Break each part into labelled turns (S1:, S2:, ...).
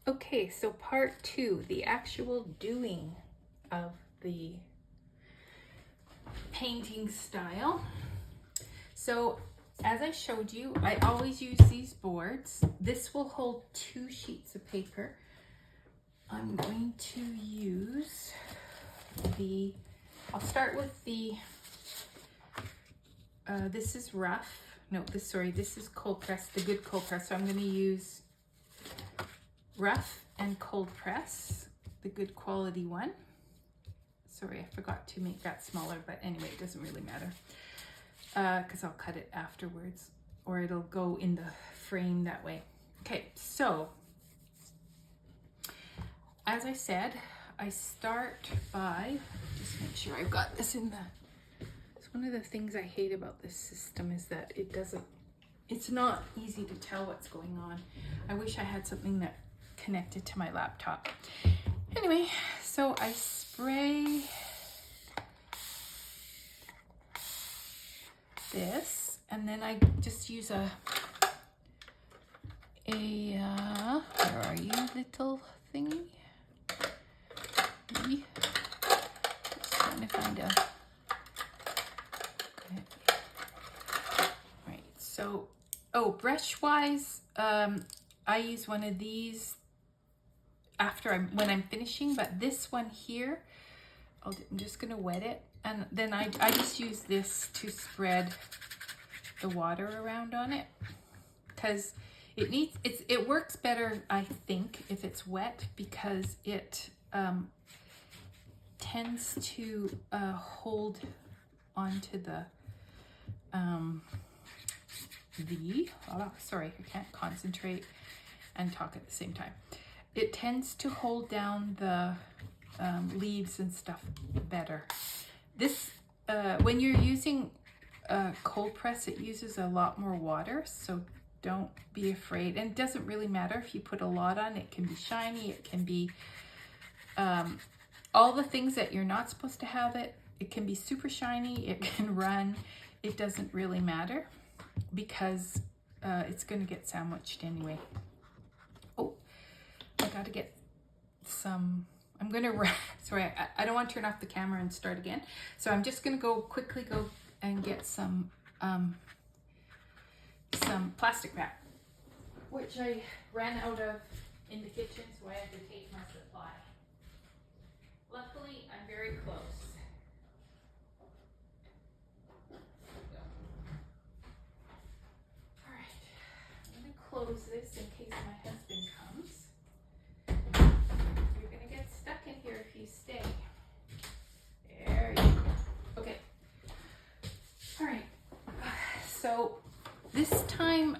S1: Okay, so part 2, the actual doing of the painting style. So as I showed you, I always use these boards. This will hold 2 sheets of paper. I'm going to use I'll start with this is rough. No, this is cold press, the good cold press. So I'm going to use rough and cold press, the good quality one. Sorry, I forgot to make that smaller, but anyway, it doesn't really matter because I'll cut it afterwards, or it'll go in the frame that way. Okay, so as I said, I start by, just make sure I've got this in the, it's one of the things I hate about this system is that it's not easy to tell what's going on. I wish I had something that connected to my laptop. Anyway, so I spray this, and then I just use where are you, little thingy? Just trying to find a, okay. Right, so, brush wise, I use one of these when I'm finishing, but this one here, I'm just gonna wet it, and then I just use this to spread the water around on it, because it works better, I think, if it's wet, because it tends to hold onto the sorry, I can't concentrate and talk at the same time. It tends to hold down the leaves and stuff better. This, when you're using cold press, it uses a lot more water, so don't be afraid. And it doesn't really matter if you put a lot on. It can be shiny, it can be all the things that you're not supposed to have it. It can be super shiny, it can run. It doesn't really matter because it's going to get sandwiched anyway. Oh, I got to get some, I'm going to, sorry, I don't want to turn off the camera and start again. So I'm just going to quickly go and get some plastic wrap, which I ran out of in the kitchen, so I had to take my supply. Luckily, I'm very close. All right, I'm going to close this in case my husband comes. You're going to get stuck in here if you stay. There you go. Okay. All right. So this time,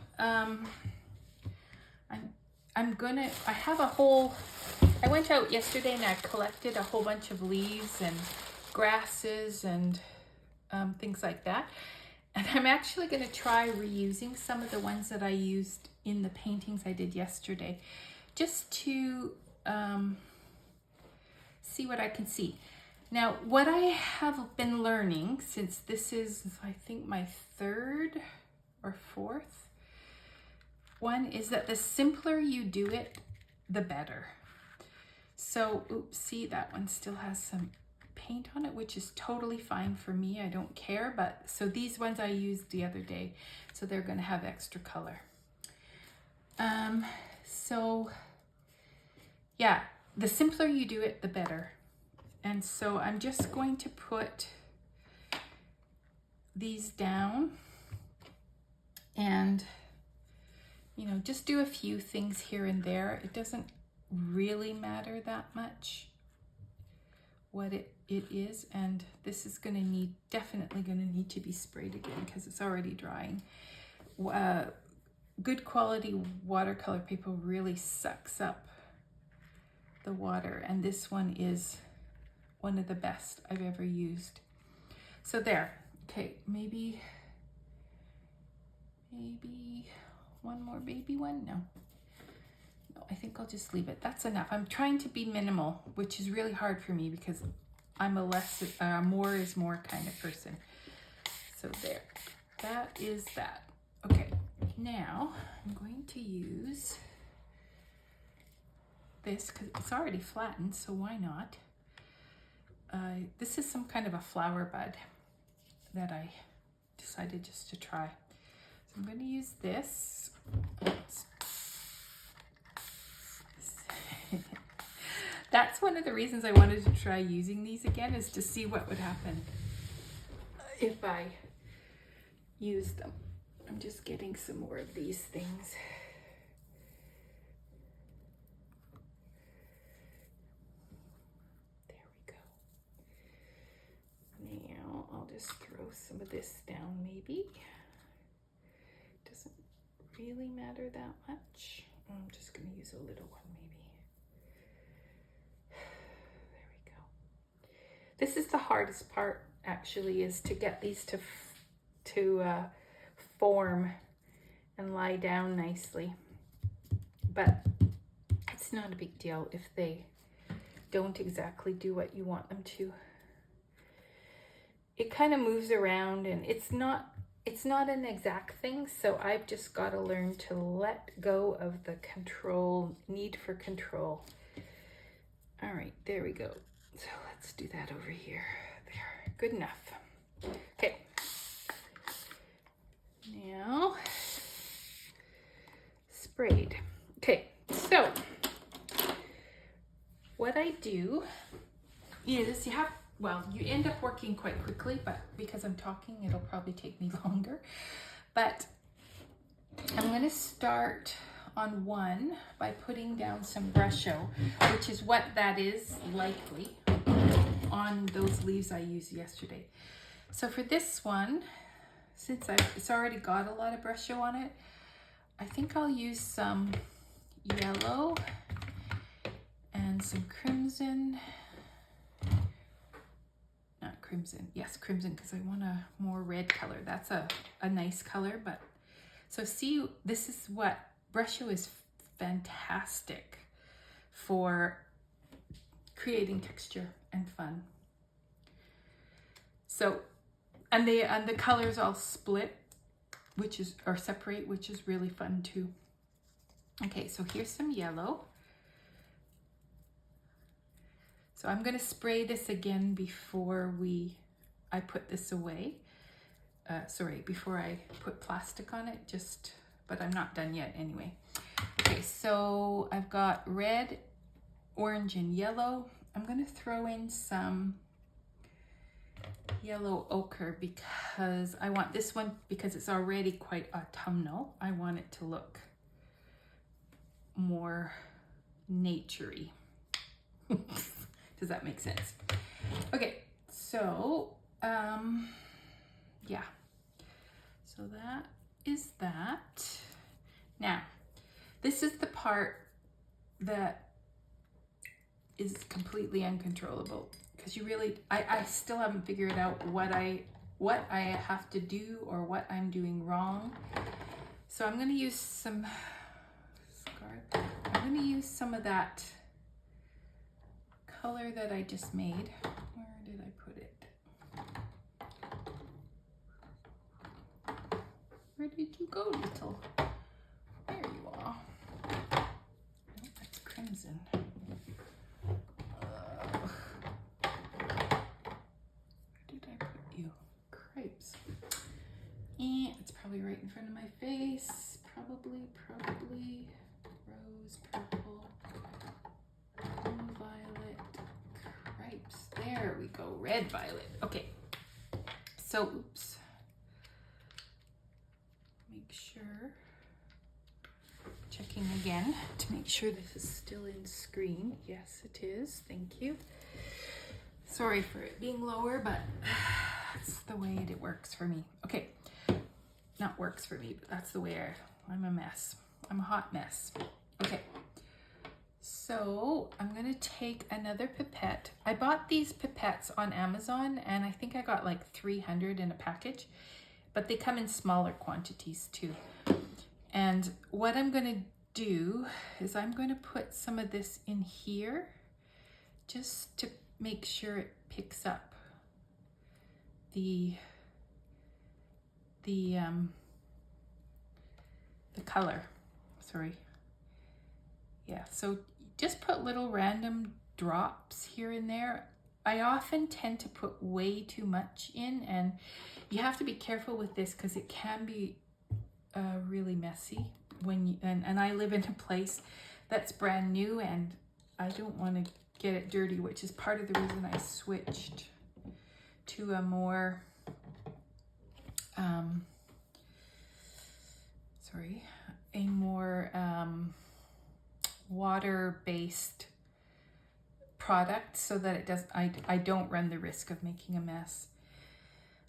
S1: I went out yesterday and I collected a whole bunch of leaves and grasses and things like that. And I'm actually going to try reusing some of the ones that I used in the paintings I did yesterday, just to see what I can see. Now, what I have been learning, since this is, I think, my 3rd or 4th one, is that the simpler you do it, the better. So, oops, see, that one still has some paint on it, which is totally fine for me. I don't care, but so these ones I used the other day, so they're going to have extra color. So yeah, the simpler you do it, the better. And so I'm just going to put these down and, you know, just do a few things here and there. It doesn't really matter that much what it is, and this is going to definitely going to need to be sprayed again because it's already drying. Good quality watercolor paper really sucks up the water, and this one is one of the best I've ever used. So there. Okay, maybe one more baby one. No, I think I'll just leave it. That's enough. I'm trying to be minimal, which is really hard for me because I'm a more is more kind of person. So there, that is that. Okay, now I'm going to use this because it's already flattened, so why not? This is some kind of a flower bud that I decided just to try. So I'm going to use this. That's one of the reasons I wanted to try using these again, is to see what would happen if I use them. I'm just getting some more of these things. Now I'll just throw some of this down maybe. Doesn't really matter that much. I'm just going to use a little one maybe. There we go. This is the hardest part actually, is to get these to form and lie down nicely. But it's not a big deal if they don't exactly do what you want them to. It kind of moves around, and it's not an exact thing, so I've just got to learn to let go of the need for control. All right, there we go. So let's do that over here. There, good enough. Okay. Now, sprayed. Okay, so what I do is you end up working quite quickly, but because I'm talking, it'll probably take me longer. But I'm going to start on one by putting down some brusho, which is what that is likely on those leaves I used yesterday. So for this one, since it's already got a lot of brusho on it, I think I'll use some yellow and some crimson. Not crimson, yes, crimson, because I want a more red color. That's a nice color, but so see, this is what brusho is fantastic for creating texture and fun. So, and the colors all split, or separate, which is really fun too. Okay, so here's some yellow. So I'm going to spray this again before I put this away. Before I put plastic on it, but I'm not done yet anyway. Okay, so I've got red, orange, and yellow. I'm going to throw in some yellow ochre because I want this one, because it's already quite autumnal. I want it to look more naturey. Does that make sense? Okay, so yeah. So that is that. Now, this is the part that is completely uncontrollable, because I still haven't figured out what I have to do or what I'm doing wrong. So I'm going to use some of that color that I just made. Where did I put it? Where did you go, little? There you are. Oh, that's crimson. Where did I put you? Cripes. It's probably right in front of my face. Probably. Rose, purple, blue, violet, cripes. There we go. Red, violet. Okay. So, oops. Make sure. Checking again to make sure this is still in screen. Yes, it is. Thank you. Sorry for it being lower, but that's the way it works for me. Okay. Not works for me, but that's the way I'm a mess. I'm a hot mess. Okay. So I'm going to take another pipette. I bought these pipettes on Amazon, and I think I got like 300 in a package, but they come in smaller quantities too. And what I'm going to do is I'm going to put some of this in here just to make sure it picks up the color. Sorry. Yeah, so just put little random drops here and there. I often tend to put way too much in, and you have to be careful with this because it can be really messy when you, and I live in a place that's brand new and I don't want to get it dirty, which is part of the reason I switched to a more water-based product so that it does I don't run the risk of making a mess.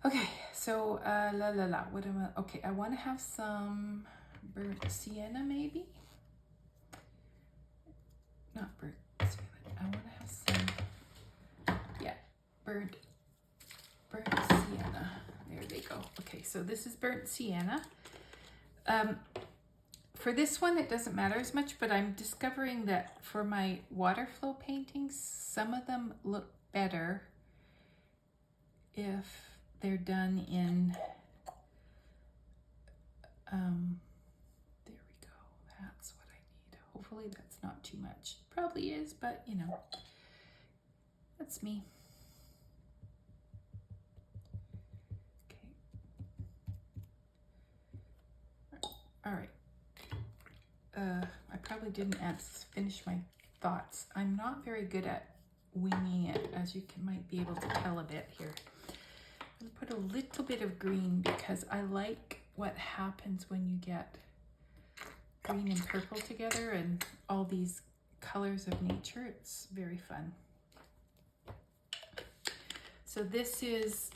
S1: Okay, so what am I, okay, I want to have some burnt sienna, maybe not burnt sienna, I want to have some, yeah, burnt sienna. There they go. Okay, so this is burnt sienna. For this one, it doesn't matter as much, but I'm discovering that for my water flow paintings, some of them look better if they're done in, there we go. That's what I need. Hopefully that's not too much. Probably is, but you know, that's me. All right. I probably didn't finish my thoughts. I'm not very good at winging it, as you might be able to tell a bit here. I'm gonna put a little bit of green because I like what happens when you get green and purple together and all these colors of nature. It's very fun. So this is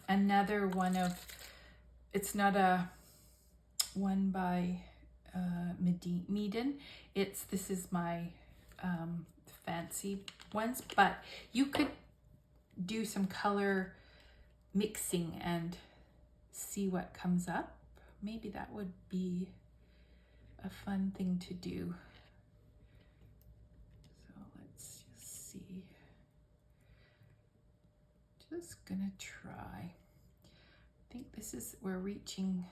S1: another one of, it's not a one by Meaden. This is my fancy ones, but you could do some color mixing and see what comes up. Maybe that would be a fun thing to do. So let's just see. Just gonna try. I think this is, we're reaching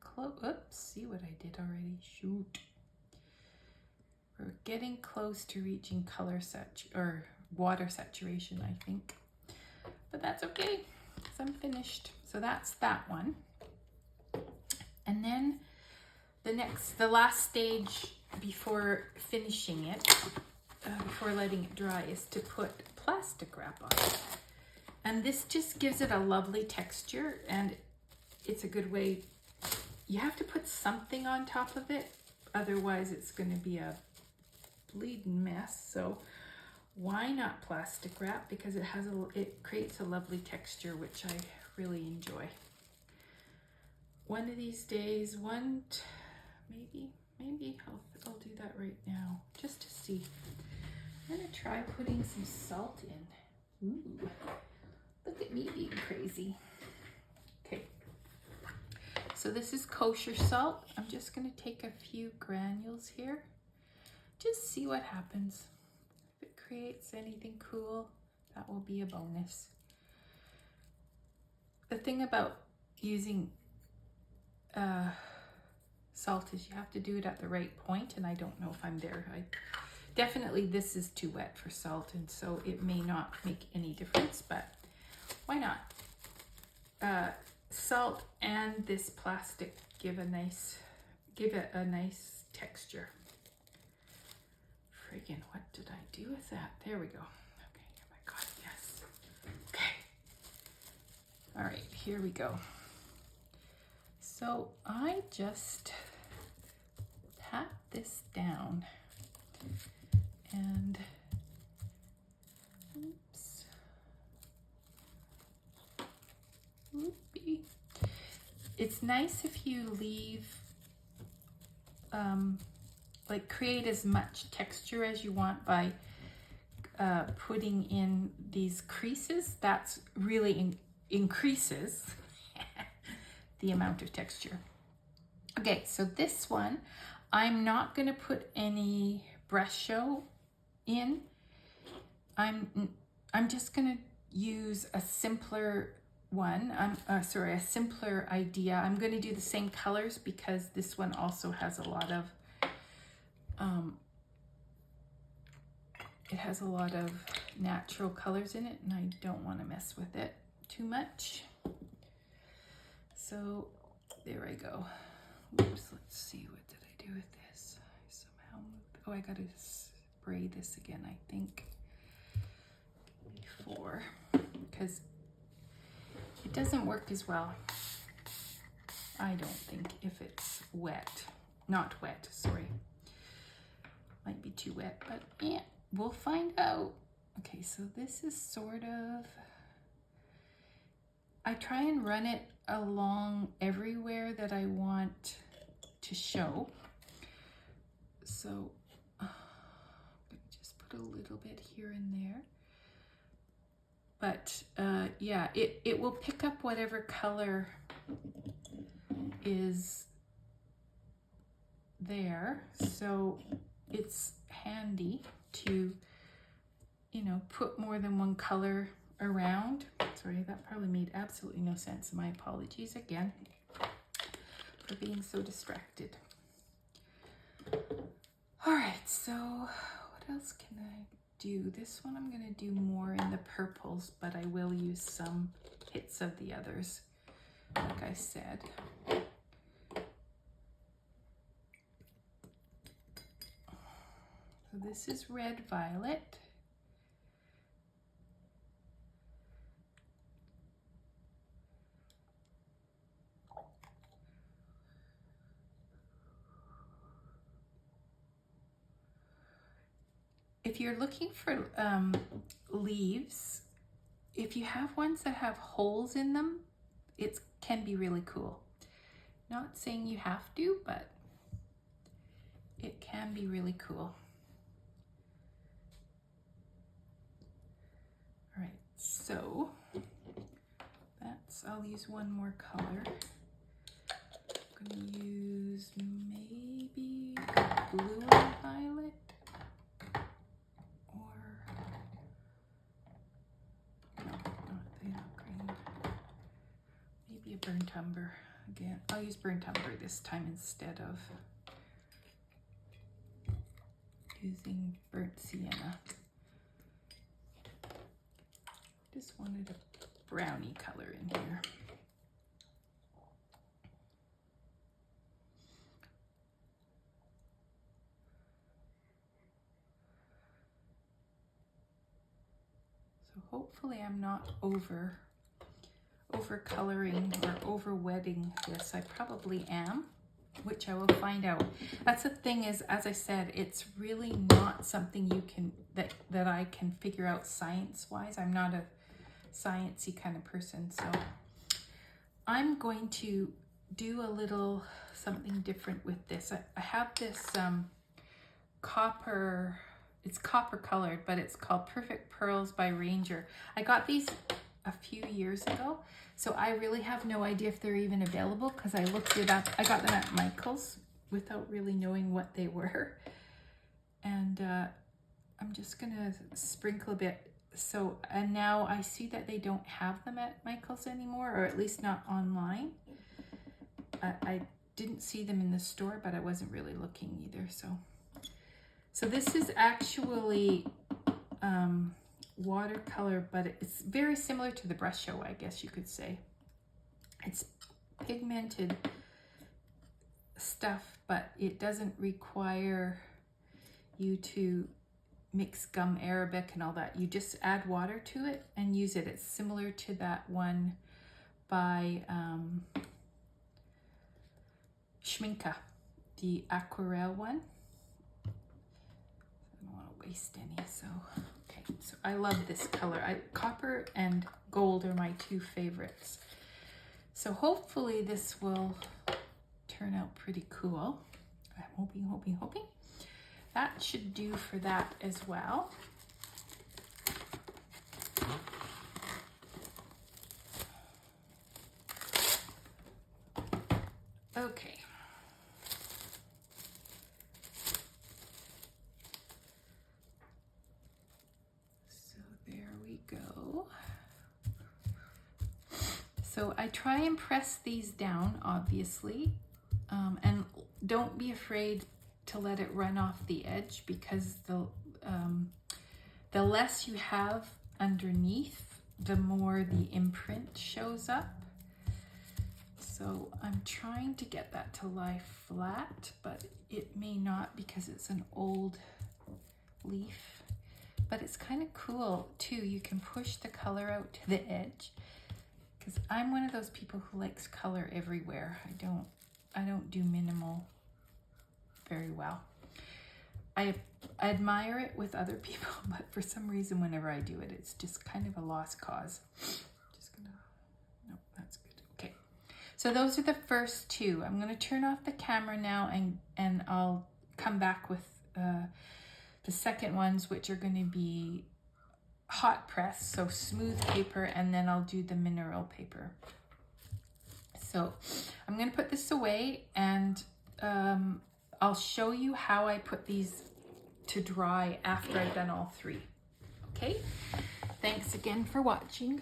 S1: close. Oops, see what I did already. Shoot. We're getting close to reaching color or water saturation, I think. But that's okay, because I'm finished. So that's that one. And then the last stage before finishing it, before letting it dry, is to put plastic wrap on it. And this just gives it a lovely texture, and it's a good way. You have to put something on top of it, otherwise it's going to be a bleeding mess. So why not plastic wrap? Because it creates a lovely texture, which I really enjoy. One of these days, maybe I'll do that right now, just to see. I'm gonna try putting some salt in. Ooh, look at me being crazy. Okay. So this is kosher salt. I'm just going to take a few granules here. Just see what happens. If it creates anything cool, that will be a bonus. The thing about using salt is you have to do it at the right point, and I don't know if I'm there. Definitely this is too wet for salt, and so it may not make any difference, but why not? Salt and this plastic give it a nice texture. Friggin', what did I do with that? There we go. Okay, oh my God, yes. Okay. All right, here we go. So I just pat this down and oops. Oopie. It's nice if you leave, like create as much texture as you want by putting in these creases. That's really increases the amount of texture. Okay, so this one, I'm not gonna put any brush show in. I'm just gonna use a simpler one. a simpler idea. I'm going to do the same colors because this one also has a lot of it has a lot of natural colors in it and I don't want to mess with it too much. So there I go. Oops, let's see, what did I do with this? I somehow moved. Oh, I gotta spray this again, I think, before, because it doesn't work as well, I don't think, if it's wet. Not wet, sorry. Might be too wet, but yeah, we'll find out. Okay, so this is sort of, I try and run it along everywhere that I want to show. So I'm gonna just put a little bit here and there. But yeah, it will pick up whatever color is there. So it's handy to, you know, put more than one color around. Sorry, that probably made absolutely no sense. My apologies again for being so distracted. All right, so what else can I do? This one I'm gonna do more in the purples, but I will use some hits of the others, like I said. So this is red violet. If you're looking for leaves, if you have ones that have holes in them, it can be really cool. Not saying you have to, but it can be really cool. All right, so that's, I'll use one more color. I'm gonna use maybe blue and violet. Burnt umber again. I'll use burnt umber this time instead of using burnt sienna. Just wanted a brownie color in here. So hopefully I'm not over coloring or over wetting this. I probably am, which I will find out. That's the thing is, as I said, it's really not something you can, that I can figure out science-wise. I'm not a sciencey kind of person, so I'm going to do a little something different with this. I have this copper, it's copper colored, but it's called Perfect Pearls by Ranger. I got these a few years ago, so I really have no idea if they're even available because I looked it up. I got them at Michael's without really knowing what they were, and I'm just gonna sprinkle a bit. So, and now I see that they don't have them at Michael's anymore, or at least not online. I didn't see them in the store, but I wasn't really looking either. So this is actually watercolor, but it's very similar to the brush show, I guess you could say. It's pigmented stuff, but it doesn't require you to mix gum arabic and all that. You just add water to it and use it. It's similar to that one by Schminka, the aquarelle one. I don't want to waste any, so okay. So I love this color. Copper and gold are my two favorites. So hopefully this will turn out pretty cool. I'm hoping. That should do for that as well. Okay. So there we go. So I try and press these down, obviously, and don't be afraid to let it run off the edge because the less you have underneath, the more the imprint shows up. So I'm trying to get that to lie flat, but it may not because it's an old leaf. But it's kind of cool too. You can push the color out to the edge, because I'm one of those people who likes color everywhere. I don't do minimal very well. I admire it with other people, but for some reason whenever I do it, it's just kind of a lost cause. Nope, that's good. Okay, so those are the first two. I'm going to turn off the camera now, and I'll come back with the second ones, which are going to be hot press, so smooth paper, and then I'll do the mineral paper. So I'm going to put this away, and I'll show you how I put these to dry after I've done all three. Okay, thanks again for watching.